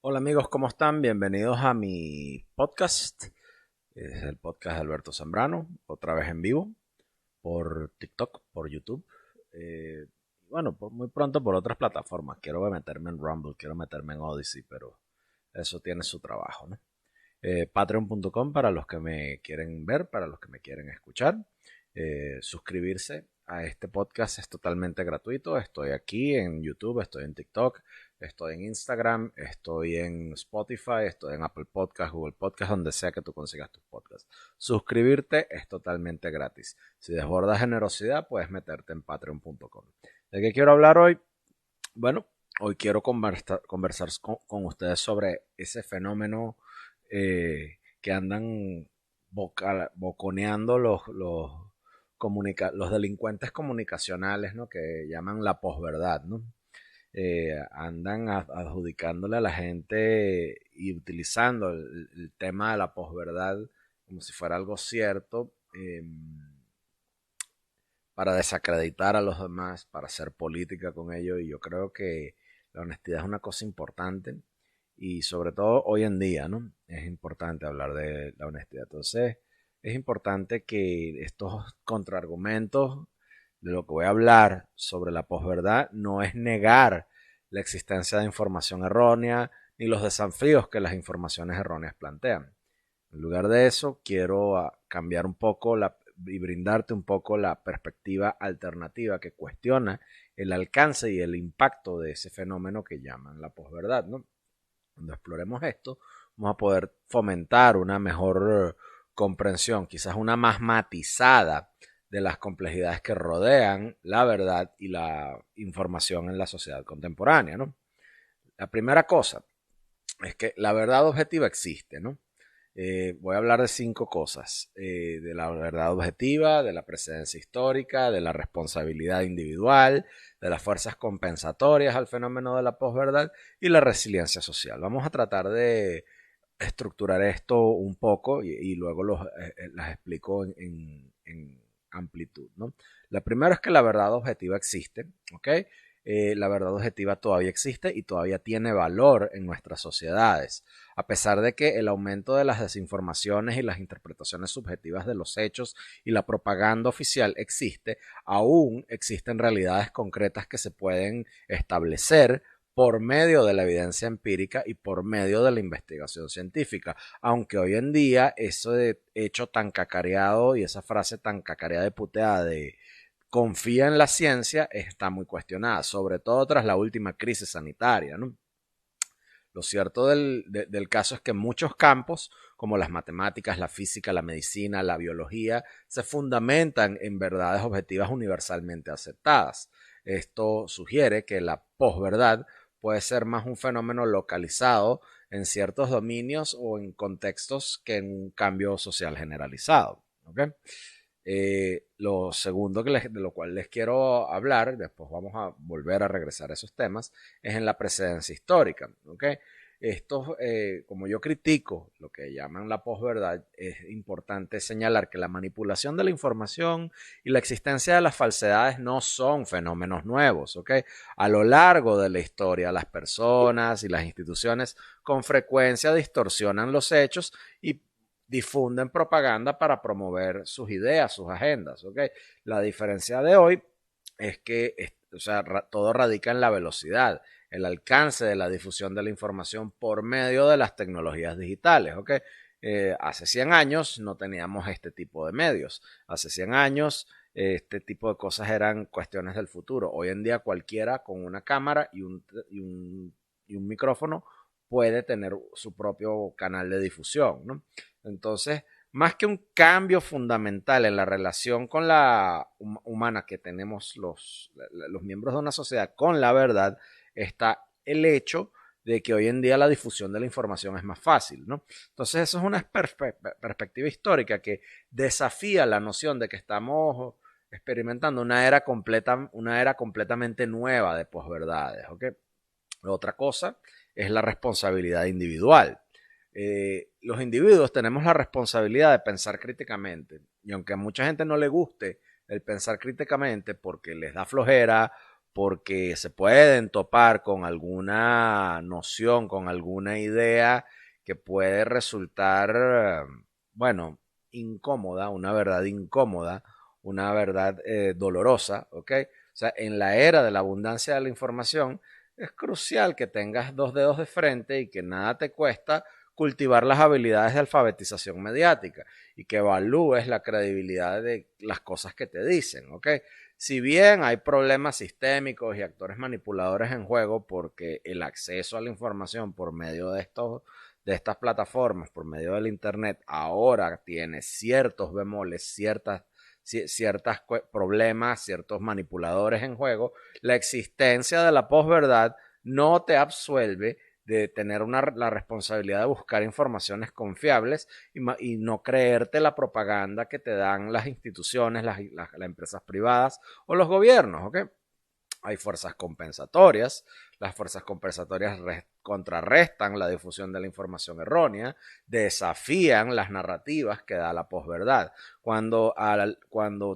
Hola amigos, ¿cómo están? Bienvenidos a mi podcast. Es el podcast de Alberto Zambrano, otra vez en vivo, por TikTok, por YouTube. Bueno, muy pronto por otras plataformas. Quiero meterme en Rumble, quiero meterme en Odyssey, pero eso tiene su trabajo, ¿no? Patreon.com para los que me quieren ver, para los que me quieren escuchar. Suscribirse a este podcast es totalmente gratuito. Estoy aquí en YouTube, estoy en TikTok, estoy en Instagram, estoy en Spotify, estoy en Apple Podcast, Google Podcast, donde sea que tú consigas tus podcasts. Suscribirte es totalmente gratis. Si desbordas generosidad, puedes meterte en patreon.com. ¿De qué quiero hablar hoy? Bueno, hoy quiero conversar con ustedes sobre ese fenómeno que andan boconeando los delincuentes comunicacionales, ¿no? Que llaman la posverdad, ¿no? Andan adjudicándole a la gente y utilizando el tema de la posverdad como si fuera algo cierto, para desacreditar a los demás, para hacer política con ellos. Y yo creo que la honestidad es una cosa importante y sobre todo hoy en día, ¿no? Es importante hablar de la honestidad. Entonces, es importante que estos contraargumentos de lo que voy a hablar sobre la posverdad no es negar la existencia de información errónea ni los desafíos que las informaciones erróneas plantean. En lugar de eso, quiero cambiar un poco y brindarte un poco la perspectiva alternativa que cuestiona el alcance y el impacto de ese fenómeno que llaman la posverdad, ¿no? Cuando exploremos esto, vamos a poder fomentar una mejor comprensión, quizás una más matizada de las complejidades que rodean la verdad y la información en la sociedad contemporánea, ¿no? La primera cosa es que la verdad objetiva existe, ¿no? Voy a hablar de 5 cosas: de la verdad objetiva, de la precedencia histórica, de la responsabilidad individual, de las fuerzas compensatorias al fenómeno de la posverdad y la resiliencia social. Vamos a tratar de estructurar esto un poco y luego las explico en amplitud, ¿no? La primera es que la verdad objetiva existe, ¿ok? La verdad objetiva todavía existe y todavía tiene valor en nuestras sociedades, a pesar de que el aumento de las desinformaciones y las interpretaciones subjetivas de los hechos y la propaganda oficial existe. Aún existen realidades concretas que se pueden establecer por medio de la evidencia empírica y por medio de la investigación científica, aunque hoy en día ese hecho tan cacareado y esa frase tan cacareada y puteada de confía en la ciencia está muy cuestionada, sobre todo tras la última crisis sanitaria, ¿no? Lo cierto del caso es que muchos campos, como las matemáticas, la física, la medicina, la biología, se fundamentan en verdades objetivas universalmente aceptadas. Esto sugiere que la posverdad puede ser más un fenómeno localizado en ciertos dominios o en contextos que en un cambio social generalizado. ¿Okay? Lo segundo de lo cual les quiero hablar, después vamos a volver a regresar a esos temas, es en la precedencia histórica. ¿Okay? Esto, como yo critico lo que llaman la posverdad, es importante señalar que la manipulación de la información y la existencia de las falsedades no son fenómenos nuevos. ¿Okay? A lo largo de la historia, las personas y las instituciones con frecuencia distorsionan los hechos y difunden propaganda para promover sus ideas, sus agendas. ¿Okay? La diferencia de hoy es que o sea, todo radica en la velocidad, el alcance de la difusión de la información por medio de las tecnologías digitales. ¿Okay? Hace 100 años no teníamos este tipo de medios. Hace 100 años este tipo de cosas eran cuestiones del futuro. Hoy en día cualquiera con una cámara y un micrófono puede tener su propio canal de difusión, ¿no? Entonces, más que un cambio fundamental en la relación con la humana que tenemos los miembros de una sociedad con la verdad, está el hecho de que hoy en día la difusión de la información es más fácil, ¿no? Entonces, eso es una perspectiva histórica que desafía la noción de que estamos experimentando una era completamente nueva de posverdades, ¿ok? Otra cosa es la responsabilidad individual. Los individuos tenemos la responsabilidad de pensar críticamente y aunque a mucha gente no le guste el pensar críticamente porque les da flojera, porque se pueden topar con alguna noción, con alguna idea que puede resultar, bueno, incómoda, una verdad incómoda, una verdad dolorosa, ¿ok? O sea, en la era de la abundancia de la información, es crucial que tengas dos dedos de frente y que nada te cuesta cultivar las habilidades de alfabetización mediática y que evalúes la credibilidad de las cosas que te dicen, ¿ok? Si bien hay problemas sistémicos y actores manipuladores en juego, porque el acceso a la información por medio de estas plataformas, por medio del Internet, ahora tiene ciertos bemoles, ciertos problemas, ciertos manipuladores en juego, la existencia de la posverdad no te absuelve de tener la responsabilidad de buscar informaciones confiables y no creerte la propaganda que te dan las instituciones, las empresas privadas o los gobiernos, ¿ok? Hay fuerzas compensatorias, las fuerzas compensatorias contrarrestan la difusión de la información errónea, desafían las narrativas que da la posverdad. Cuando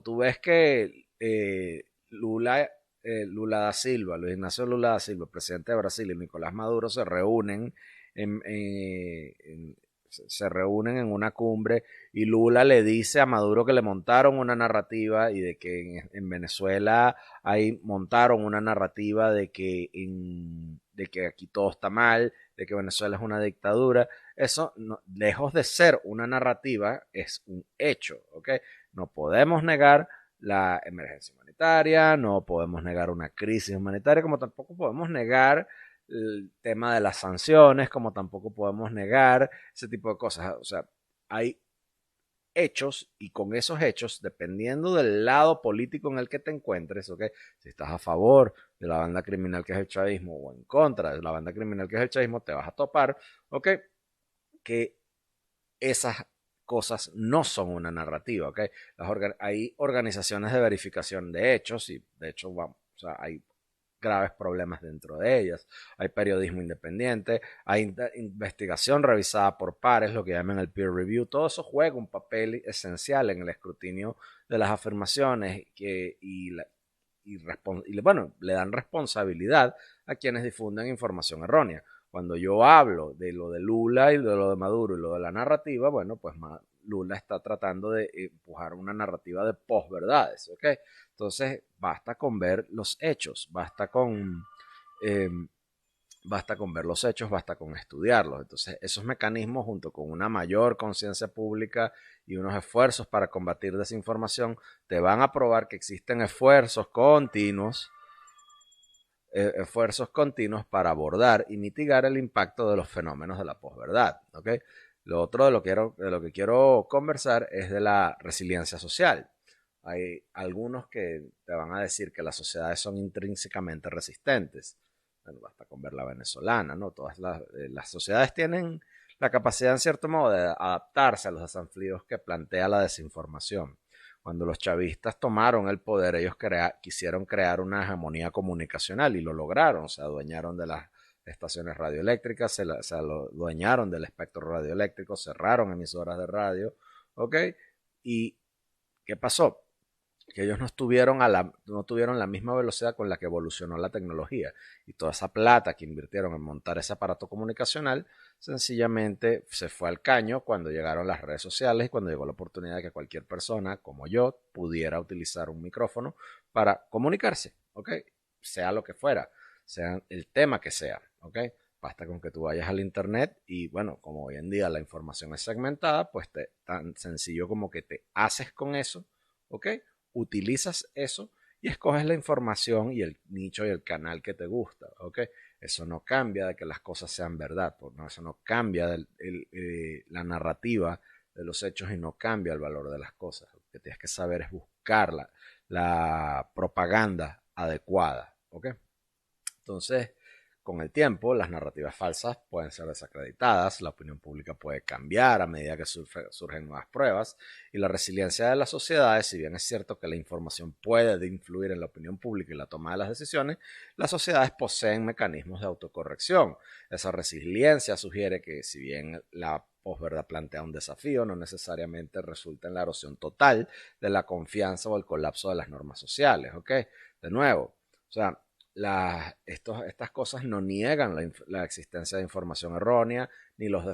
tú ves que Lula da Silva, Luis Ignacio Lula da Silva, presidente de Brasil, y Nicolás Maduro se reúnen en una cumbre y Lula le dice a Maduro que le montaron una narrativa y de que en Venezuela ahí montaron una narrativa de que aquí todo está mal, de que Venezuela es una dictadura. Eso, no, lejos de ser una narrativa, es un hecho, ¿ok? No podemos negar la emergencia humanitaria, no podemos negar una crisis humanitaria, como tampoco podemos negar el tema de las sanciones, como tampoco podemos negar ese tipo de cosas. O sea, hay hechos y con esos hechos, dependiendo del lado político en el que te encuentres, ¿ok? Si estás a favor de la banda criminal que es el chavismo o en contra de la banda criminal que es el chavismo, te vas a topar, ¿ok? Que esas cosas no son una narrativa, ¿ok? Hay organizaciones de verificación de hechos y de hecho, vamos, o sea, hay graves problemas dentro de ellas. Hay periodismo independiente, hay investigación revisada por pares, lo que llaman el peer review. Todo eso juega un papel esencial en el escrutinio de las afirmaciones y bueno, le dan responsabilidad a quienes difunden información errónea. Cuando yo hablo de lo de Lula y de lo de Maduro y lo de la narrativa, bueno, pues Lula está tratando de empujar una narrativa de posverdades, ¿ok? Entonces, basta con ver los hechos, eh, basta con ver los hechos, basta con estudiarlos. Entonces, esos mecanismos, junto con una mayor conciencia pública y unos esfuerzos para combatir desinformación, te van a probar que existen esfuerzos continuos para abordar y mitigar el impacto de los fenómenos de la posverdad, ¿ok? Lo otro de lo que quiero conversar es de la resiliencia social. Hay algunos que te van a decir que las sociedades son intrínsecamente resistentes. Bueno, basta con ver la venezolana, ¿no? Todas las sociedades tienen la capacidad, en cierto modo, de adaptarse a los desafíos que plantea la desinformación. Cuando los chavistas tomaron el poder, ellos quisieron crear una hegemonía comunicacional y lo lograron. Se adueñaron de las estaciones radioeléctricas, se adueñaron del espectro radioeléctrico, cerraron emisoras de radio, ¿ok? ¿Y qué pasó? Que ellos no tuvieron la misma velocidad con la que evolucionó la tecnología y toda esa plata que invirtieron en montar ese aparato comunicacional sencillamente se fue al caño cuando llegaron las redes sociales y cuando llegó la oportunidad de que cualquier persona como yo pudiera utilizar un micrófono para comunicarse, ¿ok? Sea lo que fuera, sea el tema que sea, ¿ok? Basta con que tú vayas al internet y bueno, como hoy en día la información es segmentada, pues tan sencillo como que te haces con eso, ¿ok? Utilizas eso y escoges la información y el nicho y el canal que te gusta, ¿ok? Eso no cambia de que las cosas sean verdad, no, eso no cambia la narrativa de los hechos y no cambia el valor de las cosas. Lo que tienes que saber es buscar la propaganda adecuada, ¿ok? Entonces, con el tiempo, las narrativas falsas pueden ser desacreditadas, la opinión pública puede cambiar a medida que surgen nuevas pruebas y la resiliencia de las sociedades, si bien es cierto que la información puede influir en la opinión pública y la toma de las decisiones, las sociedades poseen mecanismos de autocorrección. Esa resiliencia sugiere que si bien la posverdad plantea un desafío, no necesariamente resulta en la erosión total de la confianza o el colapso de las normas sociales, ¿ok? De nuevo, o sea, estas cosas no niegan la existencia de información errónea ni los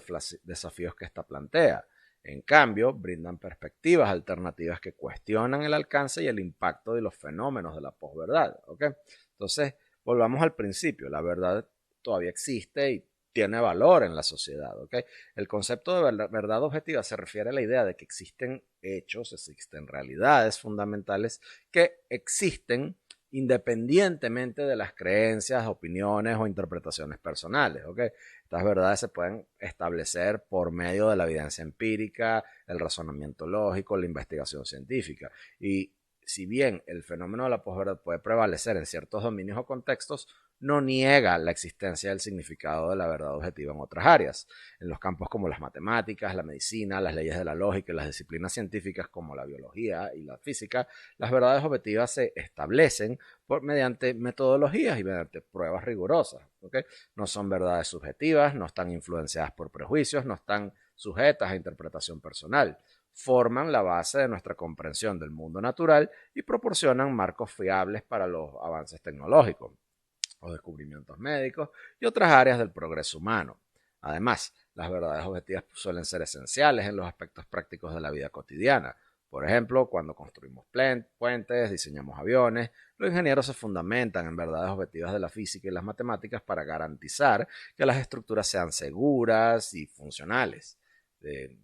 desafíos que ésta plantea. En cambio, brindan perspectivas alternativas que cuestionan el alcance y el impacto de los fenómenos de la posverdad. ¿Okay? Entonces, volvamos al principio. La verdad todavía existe y tiene valor en la sociedad. ¿Okay? El concepto de verdad objetiva se refiere a la idea de que existen hechos, existen realidades fundamentales que existen independientemente de las creencias, opiniones o interpretaciones personales. ¿Okay? Estas verdades se pueden establecer por medio de la evidencia empírica, el razonamiento lógico, la investigación científica. Y si bien el fenómeno de la posverdad puede prevalecer en ciertos dominios o contextos, no niega la existencia del significado de la verdad objetiva en otras áreas. En los campos como las matemáticas, la medicina, las leyes de la lógica y las disciplinas científicas como la biología y la física, las verdades objetivas se establecen mediante metodologías y mediante pruebas rigurosas. ¿Okay? No son verdades subjetivas, no están influenciadas por prejuicios, no están sujetas a interpretación personal. Forman la base de nuestra comprensión del mundo natural y proporcionan marcos fiables para los avances tecnológicos, los descubrimientos médicos y otras áreas del progreso humano. Además, las verdades objetivas suelen ser esenciales en los aspectos prácticos de la vida cotidiana. Por ejemplo, cuando construimos puentes, diseñamos aviones, los ingenieros se fundamentan en verdades objetivas de la física y las matemáticas para garantizar que las estructuras sean seguras y funcionales. De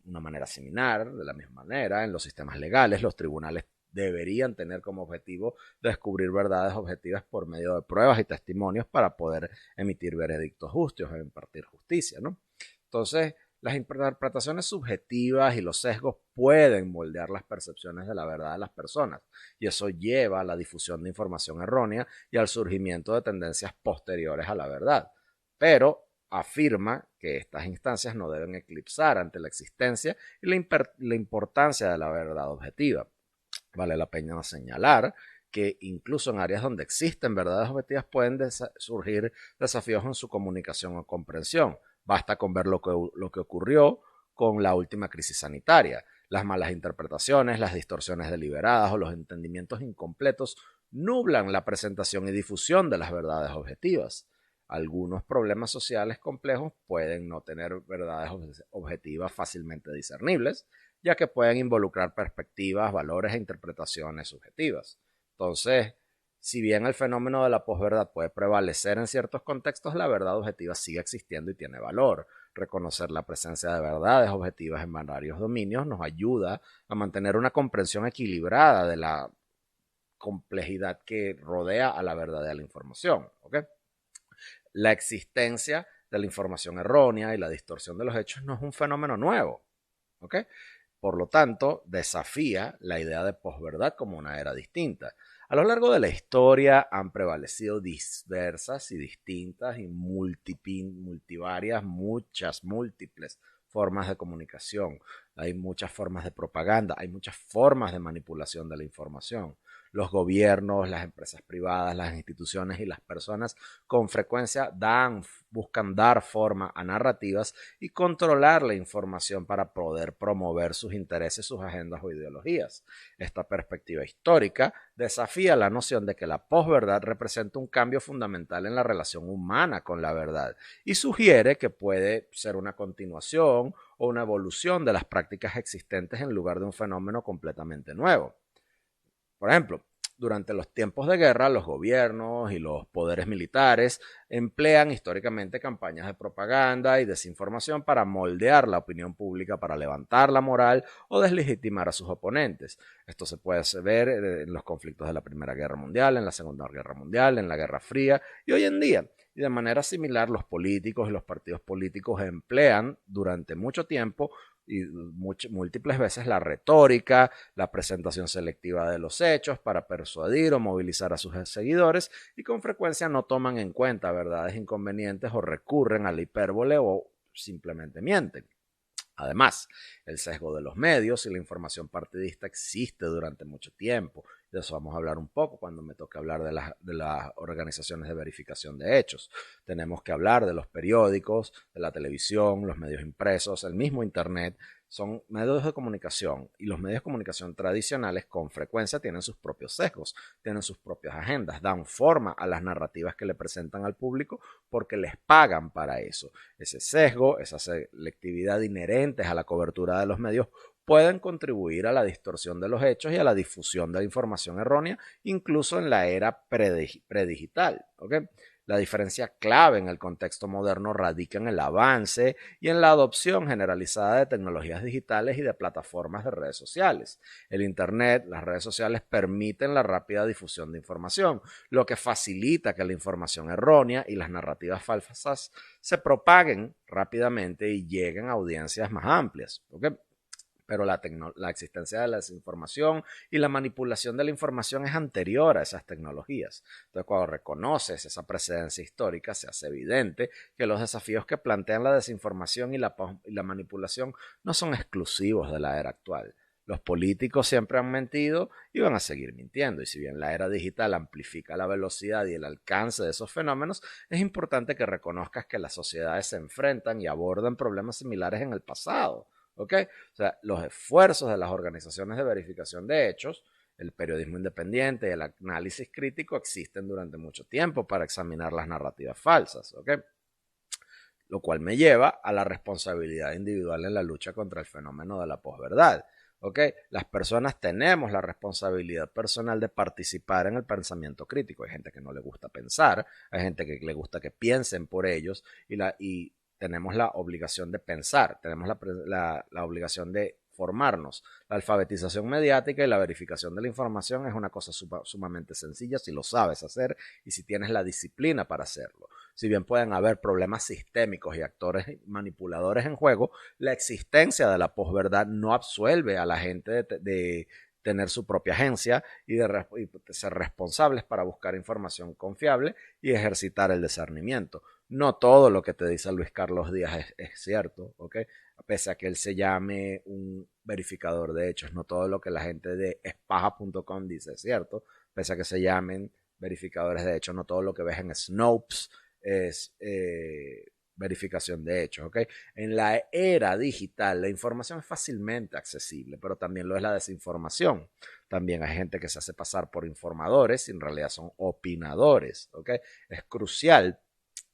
una manera similar, de la misma manera, en los sistemas legales, los tribunales deberían tener como objetivo descubrir verdades objetivas por medio de pruebas y testimonios para poder emitir veredictos justos e impartir justicia, ¿no? Entonces, las interpretaciones subjetivas y los sesgos pueden moldear las percepciones de la verdad de las personas y eso lleva a la difusión de información errónea y al surgimiento de tendencias posteriores a la verdad. Pero afirma que estas instancias no deben eclipsar ante la existencia y la importancia de la verdad objetiva. Vale la pena señalar que incluso en áreas donde existen verdades objetivas pueden surgir desafíos en su comunicación o comprensión. Basta con ver lo que ocurrió con la última crisis sanitaria. Las malas interpretaciones, las distorsiones deliberadas o los entendimientos incompletos nublan la presentación y difusión de las verdades objetivas. Algunos problemas sociales complejos pueden no tener verdades objetivas fácilmente discernibles, ya que pueden involucrar perspectivas, valores e interpretaciones subjetivas. Entonces, si bien el fenómeno de la posverdad puede prevalecer en ciertos contextos, la verdad objetiva sigue existiendo y tiene valor. Reconocer la presencia de verdades objetivas en varios dominios nos ayuda a mantener una comprensión equilibrada de la complejidad que rodea a la verdad de la información. ¿Okay? La existencia de la información errónea y la distorsión de los hechos no es un fenómeno nuevo. ¿Okay? Por lo tanto, desafía la idea de posverdad como una era distinta. A lo largo de la historia han prevalecido diversas y distintas y multivarias, múltiples formas de comunicación. Hay muchas formas de propaganda, hay muchas formas de manipulación de la información. Los gobiernos, las empresas privadas, las instituciones y las personas con frecuencia buscan dar forma a narrativas y controlar la información para poder promover sus intereses, sus agendas o ideologías. Esta perspectiva histórica desafía la noción de que la posverdad representa un cambio fundamental en la relación humana con la verdad y sugiere que puede ser una continuación o una evolución de las prácticas existentes en lugar de un fenómeno completamente nuevo. Por ejemplo, durante los tiempos de guerra, los gobiernos y los poderes militares emplean históricamente campañas de propaganda y desinformación para moldear la opinión pública, para levantar la moral o deslegitimar a sus oponentes. Esto se puede ver en los conflictos de la Primera Guerra Mundial, en la Segunda Guerra Mundial, en la Guerra Fría y hoy en día. Y de manera similar, los políticos y los partidos políticos emplean durante mucho tiempo y múltiples veces la retórica, la presentación selectiva de los hechos para persuadir o movilizar a sus seguidores y con frecuencia no toman en cuenta verdades inconvenientes o recurren a la hipérbole o simplemente mienten. Además, el sesgo de los medios y la información partidista existe durante mucho tiempo. De eso vamos a hablar un poco cuando me toque hablar de las organizaciones de verificación de hechos. Tenemos que hablar de los periódicos, de la televisión, los medios impresos, el mismo Internet. son medios de comunicación y los medios de comunicación tradicionales con frecuencia tienen sus propios sesgos, tienen sus propias agendas, dan forma a las narrativas que le presentan al público porque les pagan para eso. Ese sesgo, esa selectividad inherentes a la cobertura de los medios pueden contribuir a la distorsión de los hechos y a la difusión de la información errónea, incluso en la era predigital. ¿Okay? La diferencia clave en el contexto moderno radica en el avance y en la adopción generalizada de tecnologías digitales y de plataformas de redes sociales. El Internet, las redes sociales permiten la rápida difusión de información, lo que facilita que la información errónea y las narrativas falsas se propaguen rápidamente y lleguen a audiencias más amplias. ¿Okay? Pero la existencia de la desinformación y la manipulación de la información es anterior a esas tecnologías. Entonces, cuando reconoces esa precedencia histórica, se hace evidente que los desafíos que plantean la desinformación y la manipulación no son exclusivos de la era actual. Los políticos siempre han mentido y van a seguir mintiendo. Y si bien la era digital amplifica la velocidad y el alcance de esos fenómenos, es importante que reconozcas que las sociedades se enfrentan y abordan problemas similares en el pasado. ¿Okay? O sea, los esfuerzos de las organizaciones de verificación de hechos, el periodismo independiente y el análisis crítico existen durante mucho tiempo para examinar las narrativas falsas. ¿Okay? Lo cual me lleva a la responsabilidad individual en la lucha contra el fenómeno de la posverdad. ¿Okay? Las personas tenemos la responsabilidad personal de participar en el pensamiento crítico. Hay gente que no le gusta pensar, hay gente que le gusta que piensen por ellos y tenemos la obligación de pensar, tenemos la obligación de formarnos. La alfabetización mediática y la verificación de la información es una cosa sumamente sencilla si lo sabes hacer y si tienes la disciplina para hacerlo. Si bien pueden haber problemas sistémicos y actores manipuladores en juego, la existencia de la posverdad no absuelve a la gente de tener su propia agencia y de ser responsables para buscar información confiable y ejercitar el discernimiento. No todo lo que te dice Luis Carlos Díaz es cierto, ¿ok? Pese a que él se llame un verificador de hechos, no todo lo que la gente de espaja.com dice es cierto, pese a que se llamen verificadores de hechos, no todo lo que ves en Snopes es verificación de hechos, ¿ok? En la era digital la información es fácilmente accesible, pero también lo es la desinformación. También hay gente que se hace pasar por informadores y en realidad son opinadores, ¿ok? Es crucial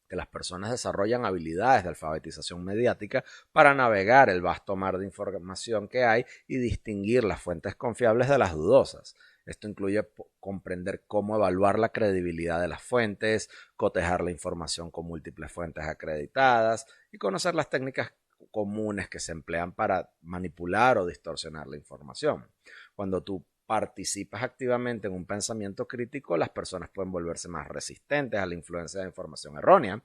que las personas desarrollan habilidades de alfabetización mediática para navegar el vasto mar de información que hay y distinguir las fuentes confiables de las dudosas. Esto incluye comprender cómo evaluar la credibilidad de las fuentes, cotejar la información con múltiples fuentes acreditadas y conocer las técnicas comunes que se emplean para manipular o distorsionar la información. Cuando tú participas activamente en un pensamiento crítico, las personas pueden volverse más resistentes a la influencia de información errónea.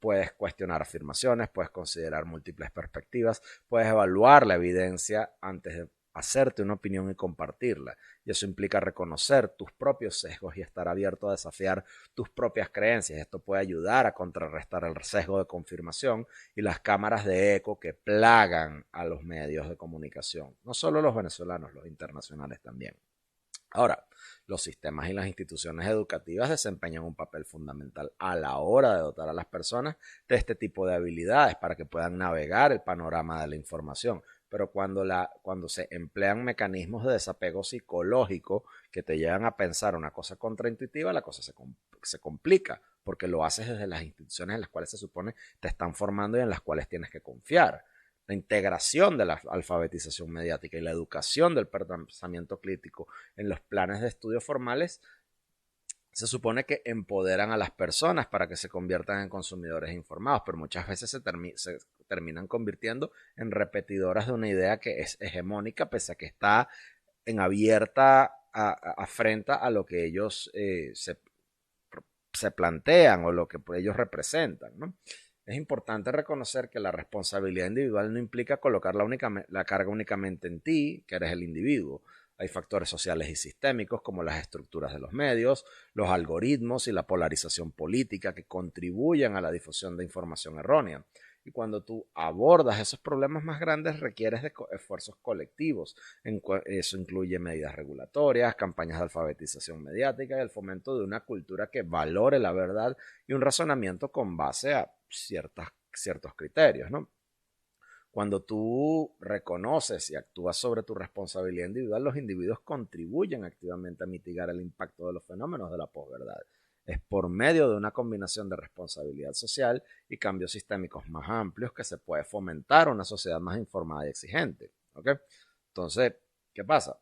Puedes cuestionar afirmaciones, puedes considerar múltiples perspectivas, puedes evaluar la evidencia antes de hacerte una opinión y compartirla. Y eso implica reconocer tus propios sesgos y estar abierto a desafiar tus propias creencias. Esto puede ayudar a contrarrestar el sesgo de confirmación y las cámaras de eco que plagan a los medios de comunicación. No solo los venezolanos, los internacionales también. Ahora, los sistemas y las instituciones educativas desempeñan un papel fundamental a la hora de dotar a las personas de este tipo de habilidades para que puedan navegar el panorama de la información. Pero cuando se emplean mecanismos de desapego psicológico que te llevan a pensar una cosa contraintuitiva, la cosa se complica, porque lo haces desde las instituciones en las cuales se supone te están formando y en las cuales tienes que confiar. La integración de la alfabetización mediática y la educación del pensamiento crítico en los planes de estudio formales se supone que empoderan a las personas para que se conviertan en consumidores informados, pero muchas veces se terminan convirtiendo en repetidoras de una idea que es hegemónica, pese a que está en abierta afrenta a lo que ellos se plantean o lo que ellos representan, ¿no? Es importante reconocer que la responsabilidad individual no implica colocar la carga únicamente en ti, que eres el individuo. Hay factores sociales y sistémicos como las estructuras de los medios, los algoritmos y la polarización política que contribuyen a la difusión de información errónea. Y cuando tú abordas esos problemas más grandes requieres de esfuerzos colectivos. Eso incluye medidas regulatorias, campañas de alfabetización mediática y el fomento de una cultura que valore la verdad y un razonamiento con base a ciertos criterios, ¿no? Cuando tú reconoces y actúas sobre tu responsabilidad individual, los individuos contribuyen activamente a mitigar el impacto de los fenómenos de la posverdad. Es por medio de una combinación de responsabilidad social y cambios sistémicos más amplios que se puede fomentar una sociedad más informada y exigente. ¿Okay? Entonces, ¿qué pasa?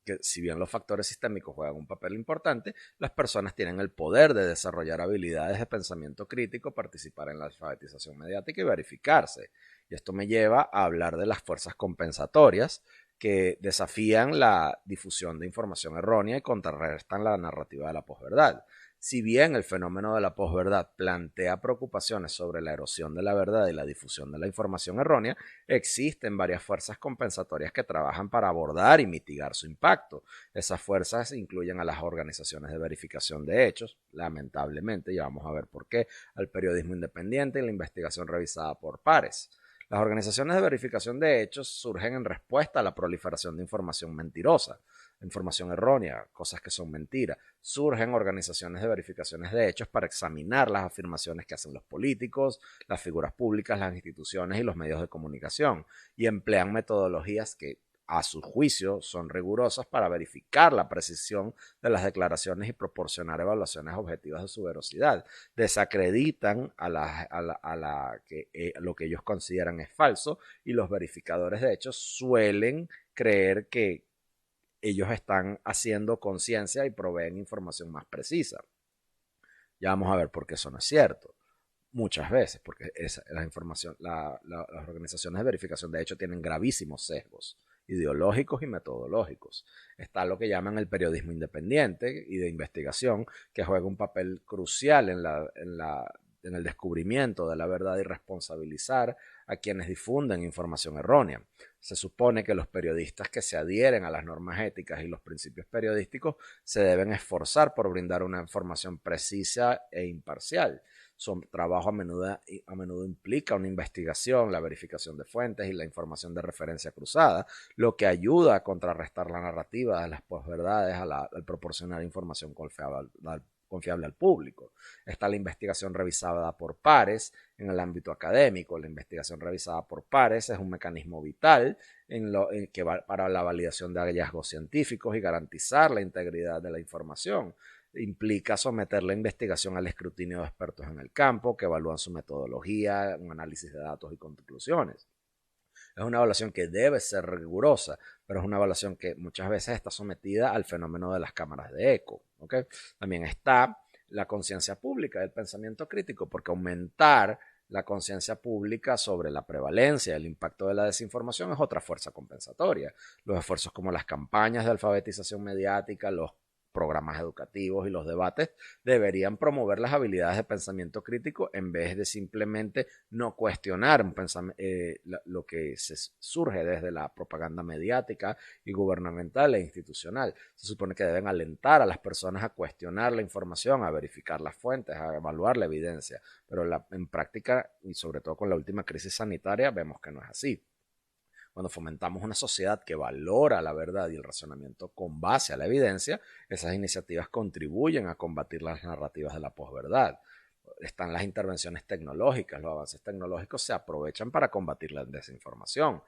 Que si bien los factores sistémicos juegan un papel importante, las personas tienen el poder de desarrollar habilidades de pensamiento crítico, participar en la alfabetización mediática y verificarse. Y esto me lleva a hablar de las fuerzas compensatorias que desafían la difusión de información errónea y contrarrestan la narrativa de la posverdad. Si bien el fenómeno de la posverdad plantea preocupaciones sobre la erosión de la verdad y la difusión de la información errónea, existen varias fuerzas compensatorias que trabajan para abordar y mitigar su impacto. Esas fuerzas incluyen a las organizaciones de verificación de hechos, lamentablemente, ya vamos a ver por qué, al periodismo independiente y la investigación revisada por pares. Las organizaciones de verificación de hechos surgen en respuesta a la proliferación de información mentirosa, información errónea, cosas que son mentiras. Surgen organizaciones de verificaciones de hechos para examinar las afirmaciones que hacen los políticos, las figuras públicas, las instituciones y los medios de comunicación, y emplean metodologías que a su juicio son rigurosas para verificar la precisión de las declaraciones y proporcionar evaluaciones objetivas de su veracidad. Desacreditan lo que ellos consideran es falso, y los verificadores de hechos suelen creer que ellos están haciendo conciencia y proveen información más precisa. Ya vamos a ver por qué eso no es cierto. Muchas veces, porque las organizaciones de verificación de hecho tienen gravísimos sesgos ideológicos y metodológicos. Está lo que llaman el periodismo independiente y de investigación, que juega un papel crucial en el descubrimiento de la verdad y responsabilizar a quienes difunden información errónea. Se supone que los periodistas que se adhieren a las normas éticas y los principios periodísticos se deben esforzar por brindar una información precisa e imparcial. Su trabajo a menudo implica una investigación, la verificación de fuentes y la información de referencia cruzada, lo que ayuda a contrarrestar la narrativa de las posverdades al proporcionar información confiable al público. Está la investigación revisada por pares en el ámbito académico. La investigación revisada por pares es un mecanismo vital para la validación de hallazgos científicos y garantizar la integridad de la información. Implica someter la investigación al escrutinio de expertos en el campo que evalúan su metodología, un análisis de datos y conclusiones. Es una evaluación que debe ser rigurosa, pero es una evaluación que muchas veces está sometida al fenómeno de las cámaras de eco. ¿Okay? También está la conciencia pública del pensamiento crítico, porque aumentar la conciencia pública sobre la prevalencia y el impacto de la desinformación es otra fuerza compensatoria. Los esfuerzos como las campañas de alfabetización mediática, los programas educativos y los debates deberían promover las habilidades de pensamiento crítico en vez de simplemente no cuestionar lo que surge desde la propaganda mediática y gubernamental e institucional. Se supone que deben alentar a las personas a cuestionar la información, a verificar las fuentes, a evaluar la evidencia, pero en práctica, y sobre todo con la última crisis sanitaria, vemos que no es así. Cuando fomentamos una sociedad que valora la verdad y el razonamiento con base a la evidencia, esas iniciativas contribuyen a combatir las narrativas de la posverdad. Están las intervenciones tecnológicas, los avances tecnológicos se aprovechan para combatir la desinformación.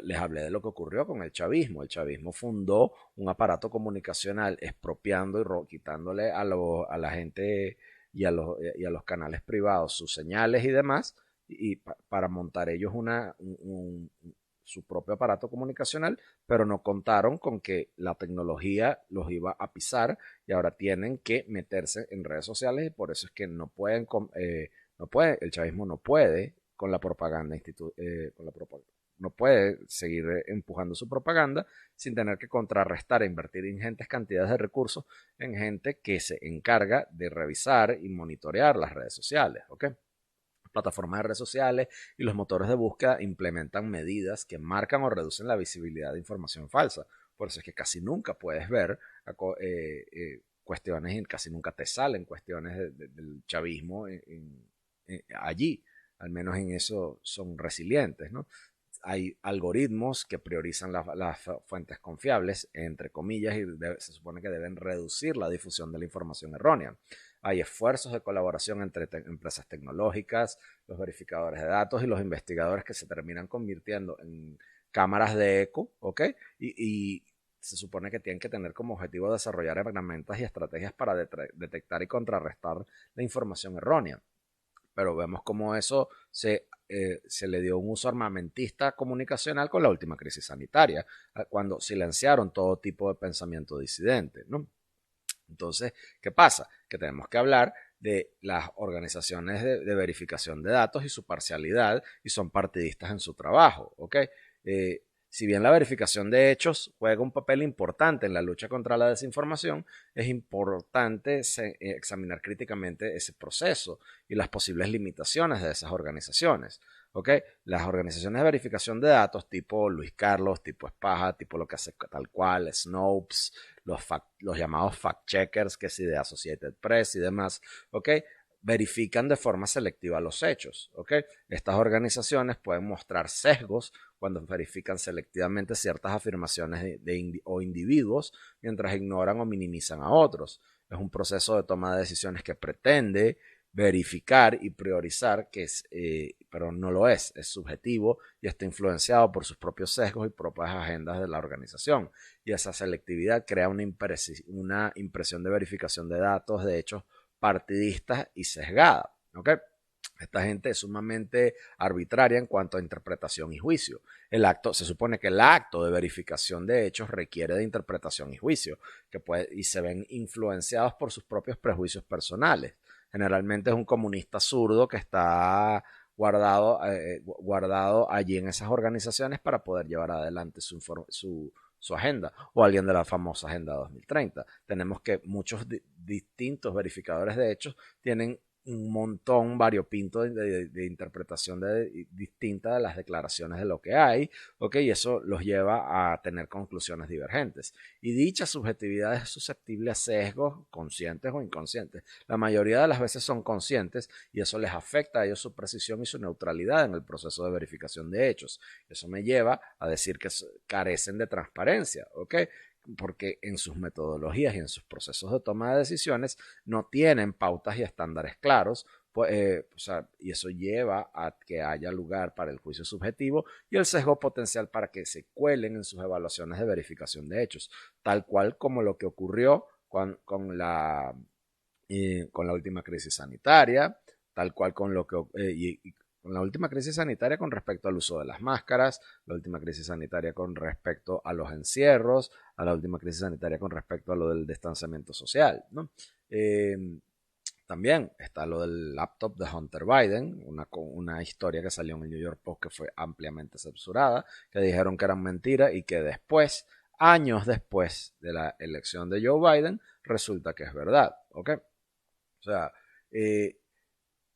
Les hablé de lo que ocurrió con el chavismo. El chavismo fundó un aparato comunicacional expropiando y quitándole a la gente y a los canales privados sus señales y demás, y para montar ellos su propio aparato comunicacional, pero no contaron con que la tecnología los iba a pisar y ahora tienen que meterse en redes sociales, y por eso es que el chavismo no puede con la propaganda, no puede seguir empujando su propaganda sin tener que contrarrestar e invertir ingentes cantidades de recursos en gente que se encarga de revisar y monitorear las redes sociales, ¿ok? Plataformas de redes sociales y los motores de búsqueda implementan medidas que marcan o reducen la visibilidad de información falsa. Por eso es que casi nunca puedes ver cuestiones y casi nunca te salen cuestiones del chavismo allí. Al menos en eso son resilientes, ¿no? Hay algoritmos que priorizan las fuentes confiables, entre comillas, y se supone que deben reducir la difusión de la información errónea. hay esfuerzos de colaboración entre empresas tecnológicas, los verificadores de datos y los investigadores que se terminan convirtiendo en cámaras de eco, ¿ok? Y se supone que tienen que tener como objetivo desarrollar herramientas y estrategias para detectar y contrarrestar la información errónea. Pero vemos cómo eso se le dio un uso armamentista comunicacional con la última crisis sanitaria, cuando silenciaron todo tipo de pensamiento disidente, ¿no? Entonces, ¿qué pasa? Que tenemos que hablar de las organizaciones de verificación de datos y su parcialidad, y son partidistas en su trabajo, ¿ok? Si bien la verificación de hechos juega un papel importante en la lucha contra la desinformación, es importante examinar críticamente ese proceso y las posibles limitaciones de esas organizaciones. ¿Okay? Las organizaciones de verificación de datos tipo Luis Carlos, tipo Espaja, tipo lo que hace tal cual, Snopes, los llamados fact-checkers, que es de Associated Press y demás, ¿ok? Verifican de forma selectiva los hechos, ¿ok? Estas organizaciones pueden mostrar sesgos cuando verifican selectivamente ciertas afirmaciones o individuos, mientras ignoran o minimizan a otros. Es un proceso de toma de decisiones que pretende verificar y priorizar, pero no lo es subjetivo y está influenciado por sus propios sesgos y propias agendas de la organización. Y esa selectividad crea una impresión de verificación de datos, de hechos partidistas y sesgada. ¿Okay? Esta gente es sumamente arbitraria en cuanto a interpretación y juicio. Se supone que el acto de verificación de hechos requiere de interpretación y juicio, y se ven influenciados por sus propios prejuicios personales. Generalmente es un comunista zurdo que está guardado allí en esas organizaciones para poder llevar adelante su agenda, o alguien de la famosa Agenda 2030. Tenemos que muchos distintos verificadores de hechos tienen un montón variopinto de interpretación distinta de las declaraciones de lo que hay, ¿ok? Y eso los lleva a tener conclusiones divergentes. Y dicha subjetividad es susceptible a sesgos conscientes o inconscientes. La mayoría de las veces son conscientes y eso les afecta a ellos su precisión y su neutralidad en el proceso de verificación de hechos. Eso me lleva a decir que carecen de transparencia, ¿ok? Porque en sus metodologías y en sus procesos de toma de decisiones no tienen pautas y estándares claros, y eso lleva a que haya lugar para el juicio subjetivo y el sesgo potencial para que se cuelen en sus evaluaciones de verificación de hechos, tal cual como lo que ocurrió con la última crisis sanitaria, tal cual con lo que con la última crisis sanitaria con respecto al uso de las máscaras, la última crisis sanitaria con respecto a los encierros, a la última crisis sanitaria con respecto a lo del distanciamiento social, ¿no? También está lo del laptop de Hunter Biden, una historia que salió en el New York Post que fue ampliamente censurada, que dijeron que eran mentiras y que después, años después de la elección de Joe Biden, resulta que es verdad, ¿ok? O sea,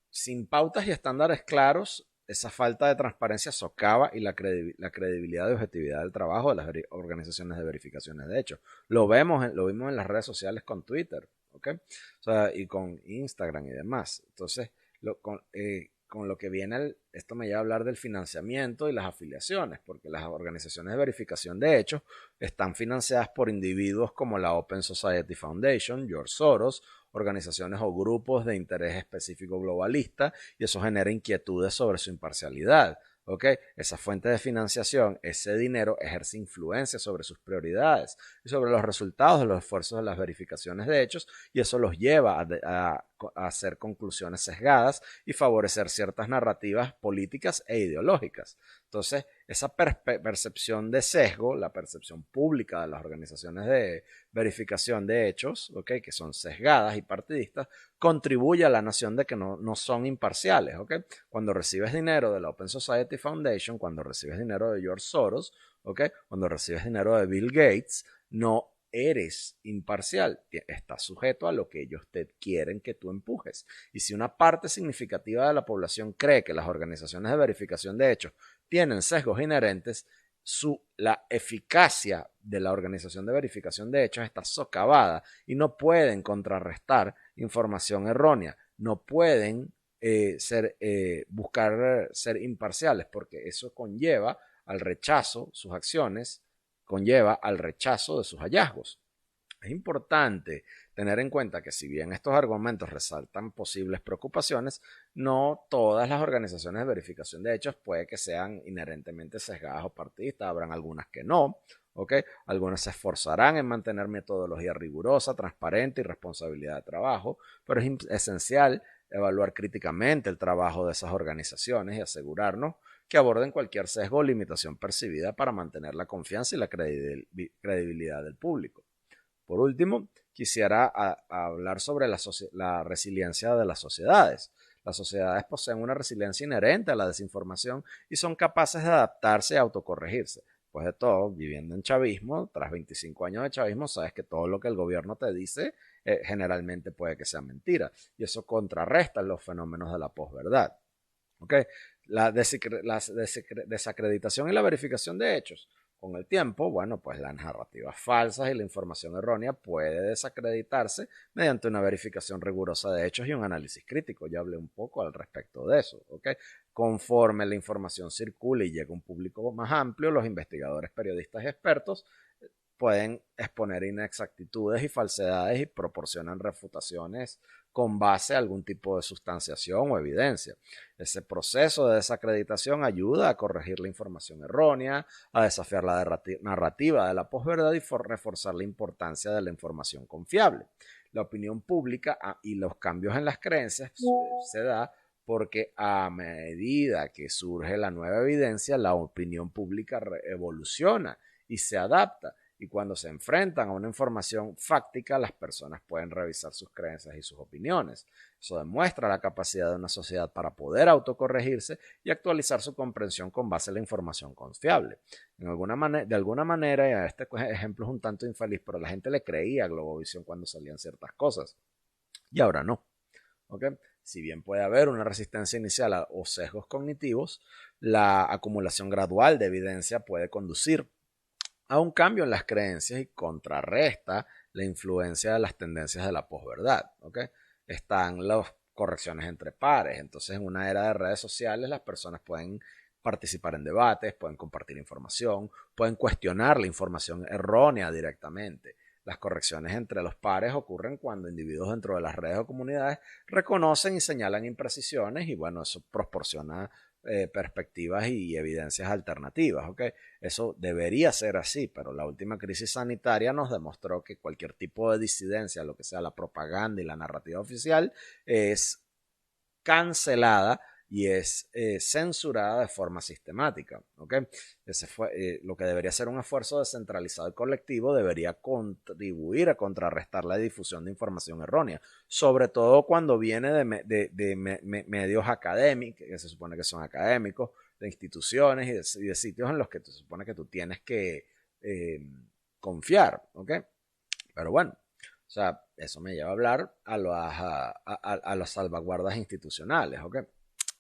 sin pautas y estándares claros, esa falta de transparencia socava y la credibilidad y objetividad del trabajo de las organizaciones de verificaciones de hechos. Lo vimos en las redes sociales con Twitter, ¿ok? O sea, y con Instagram y demás. Entonces, con lo que viene, esto me lleva a hablar del financiamiento y las afiliaciones, porque las organizaciones de verificación de hechos están financiadas por individuos como la Open Society Foundation, George Soros, organizaciones o grupos de interés específico globalista, y eso genera inquietudes sobre su imparcialidad. ¿Ok? Esa fuente de financiación, ese dinero ejerce influencia sobre sus prioridades y sobre los resultados de los esfuerzos de las verificaciones de hechos, y eso los lleva a hacer conclusiones sesgadas y favorecer ciertas narrativas políticas e ideológicas. Entonces, esa percepción de sesgo, la percepción pública de las organizaciones de verificación de hechos, ¿okay? Que son sesgadas y partidistas, contribuye a la noción de que no son imparciales. ¿Okay? Cuando recibes dinero de la Open Society Foundation, cuando recibes dinero de George Soros, ¿okay? Cuando recibes dinero de Bill Gates, no eres imparcial, estás sujeto a lo que ellos te quieren que tú empujes. Y si una parte significativa de la población cree que las organizaciones de verificación de hechos tienen sesgos inherentes, la eficacia de la organización de verificación de hechos está socavada y no pueden contrarrestar información errónea, no pueden buscar ser imparciales, porque eso conlleva al rechazo, sus acciones conlleva al rechazo de sus hallazgos. Es importante tener en cuenta que si bien estos argumentos resaltan posibles preocupaciones, no todas las organizaciones de verificación de hechos puede que sean inherentemente sesgadas o partidistas, habrán algunas que no, ¿ok? Algunas se esforzarán en mantener metodología rigurosa, transparente y responsabilidad de trabajo, pero es esencial evaluar críticamente el trabajo de esas organizaciones y asegurarnos que aborden cualquier sesgo o limitación percibida para mantener la confianza y la credibilidad del público. Por último, quisiera hablar sobre la resiliencia de las sociedades. Las sociedades poseen una resiliencia inherente a la desinformación y son capaces de adaptarse y autocorregirse. Pues de todo, viviendo en chavismo, tras 25 años de chavismo, sabes que todo lo que el gobierno te dice generalmente puede que sea mentira. Y eso contrarresta los fenómenos de la posverdad. ¿Okay? La desacreditación y la verificación de hechos. Con el tiempo, bueno, pues las narrativas falsas y la información errónea puede desacreditarse mediante una verificación rigurosa de hechos y un análisis crítico. Ya hablé un poco al respecto de eso, ¿ok? Conforme la información circule y llegue a un público más amplio, los investigadores, periodistas y expertos pueden exponer inexactitudes y falsedades y proporcionan refutaciones con base a algún tipo de sustanciación o evidencia. Ese proceso de desacreditación ayuda a corregir la información errónea, a desafiar la narrativa de la posverdad y reforzar la importancia de la información confiable. La opinión pública y los cambios en las creencias se da porque a medida que surge la nueva evidencia, la opinión pública evoluciona y se adapta. Y cuando se enfrentan a una información fáctica, las personas pueden revisar sus creencias y sus opiniones. Eso demuestra la capacidad de una sociedad para poder autocorregirse y actualizar su comprensión con base en la información confiable. De alguna manera, y este ejemplo es un tanto infeliz, pero la gente le creía a Globovisión cuando salían ciertas cosas. Y ahora no. ¿Okay? Si bien puede haber una resistencia inicial o sesgos cognitivos, la acumulación gradual de evidencia puede conducir a un cambio en las creencias y contrarresta la influencia de las tendencias de la posverdad. ¿Okay? Están las correcciones entre pares. Entonces, en una era de redes sociales, las personas pueden participar en debates, pueden compartir información, pueden cuestionar la información errónea directamente. Las correcciones entre los pares ocurren cuando individuos dentro de las redes o comunidades reconocen y señalan imprecisiones y bueno, eso proporciona perspectivas y evidencias alternativas. ¿Okay? Eso debería ser así, pero la última crisis sanitaria nos demostró que cualquier tipo de disidencia, lo que sea la propaganda y la narrativa oficial, es cancelada y es censurada de forma sistemática. ¿Okay? Ese fue lo que debería ser un esfuerzo descentralizado y colectivo, debería contribuir a contrarrestar la difusión de información errónea, sobre todo cuando viene de medios académicos, que se supone que son académicos, de instituciones y de sitios en los que se supone que tú tienes que confiar. ¿Okay? Pero bueno, o sea, eso me lleva a hablar a las salvaguardas institucionales, ¿ok?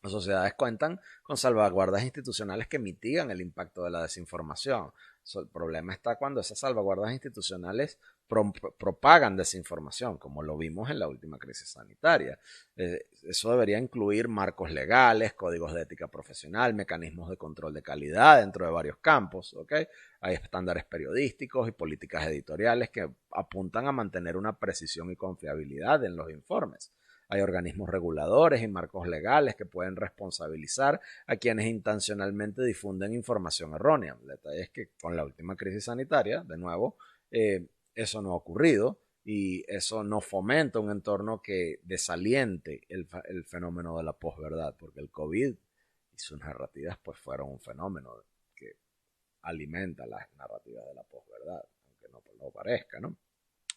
Las sociedades cuentan con salvaguardas institucionales que mitigan el impacto de la desinformación. El problema está cuando esas salvaguardas institucionales propagan desinformación, como lo vimos en la última crisis sanitaria. Eso debería incluir marcos legales, códigos de ética profesional, mecanismos de control de calidad dentro de varios campos. ¿Okay? Hay estándares periodísticos y políticas editoriales que apuntan a mantener una precisión y confiabilidad en los informes. Hay organismos reguladores y marcos legales que pueden responsabilizar a quienes intencionalmente difunden información errónea. El detalle es que con la última crisis sanitaria, de nuevo, eso no ha ocurrido y eso no fomenta un entorno que desaliente el fenómeno de la posverdad, porque el COVID y sus narrativas pues fueron un fenómeno que alimenta las narrativas de la posverdad, aunque no lo parezca, ¿no?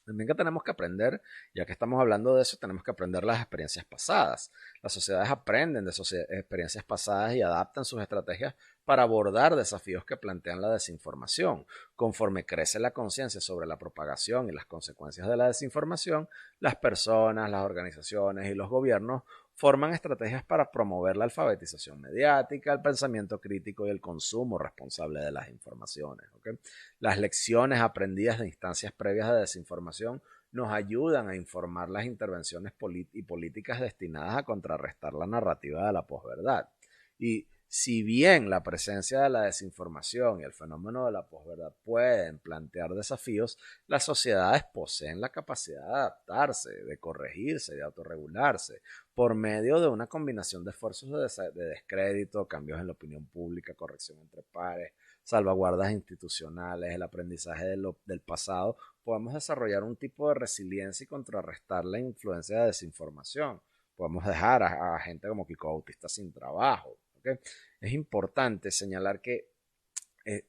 También que tenemos que aprender, ya que estamos hablando de eso, tenemos que aprender las experiencias pasadas. Las sociedades aprenden de sus experiencias pasadas y adaptan sus estrategias para abordar desafíos que plantean la desinformación. Conforme crece la conciencia sobre la propagación y las consecuencias de la desinformación, las personas, las organizaciones y los gobiernos forman estrategias para promover la alfabetización mediática, el pensamiento crítico y el consumo responsable de las informaciones. ¿Okay? Las lecciones aprendidas de instancias previas de desinformación nos ayudan a informar las intervenciones y políticas destinadas a contrarrestar la narrativa de la posverdad. Y Si bien la presencia de la desinformación y el fenómeno de la posverdad pueden plantear desafíos, las sociedades poseen la capacidad de adaptarse, de corregirse, de autorregularse, por medio de una combinación de esfuerzos de descrédito, cambios en la opinión pública, corrección entre pares, salvaguardas institucionales, el aprendizaje del pasado. Podemos desarrollar un tipo de resiliencia y contrarrestar la influencia de desinformación. Podemos dejar a gente como Kiko Bautista sin trabajo. ¿Okay? Es importante señalar que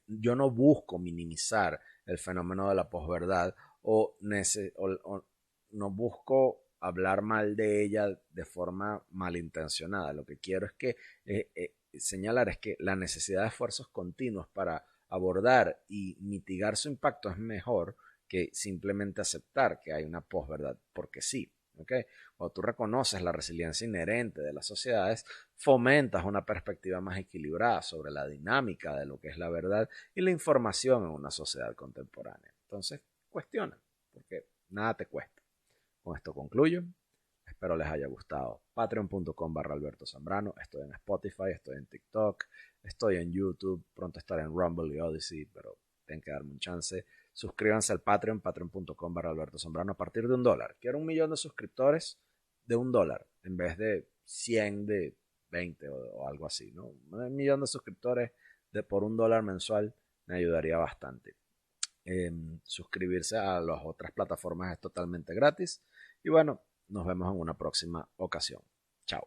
yo no busco minimizar el fenómeno de la posverdad o no busco hablar mal de ella de forma malintencionada. Lo que quiero es que señalar es que la necesidad de esfuerzos continuos para abordar y mitigar su impacto es mejor que simplemente aceptar que hay una posverdad porque sí. ¿Okay? Cuando tú reconoces la resiliencia inherente de las sociedades, fomentas una perspectiva más equilibrada sobre la dinámica de lo que es la verdad y la información en una sociedad contemporánea. Entonces, cuestiona, porque nada te cuesta. Con esto concluyo. Espero les haya gustado. Patreon.com/Alberto Zambrano. Estoy en Spotify, estoy en TikTok, estoy en YouTube. Pronto estaré en Rumble y Odyssey, pero tienen que darme un chance. Suscríbanse al Patreon, patreon.com/Alberto Zambrano a partir de $1. Quiero 1 millón de suscriptores de $1 en vez de 100 de 20 o algo así, ¿no? 1 millón de suscriptores por $1 mensual me ayudaría bastante. Suscribirse a las otras plataformas es totalmente gratis. Y bueno, nos vemos en una próxima ocasión. Chao.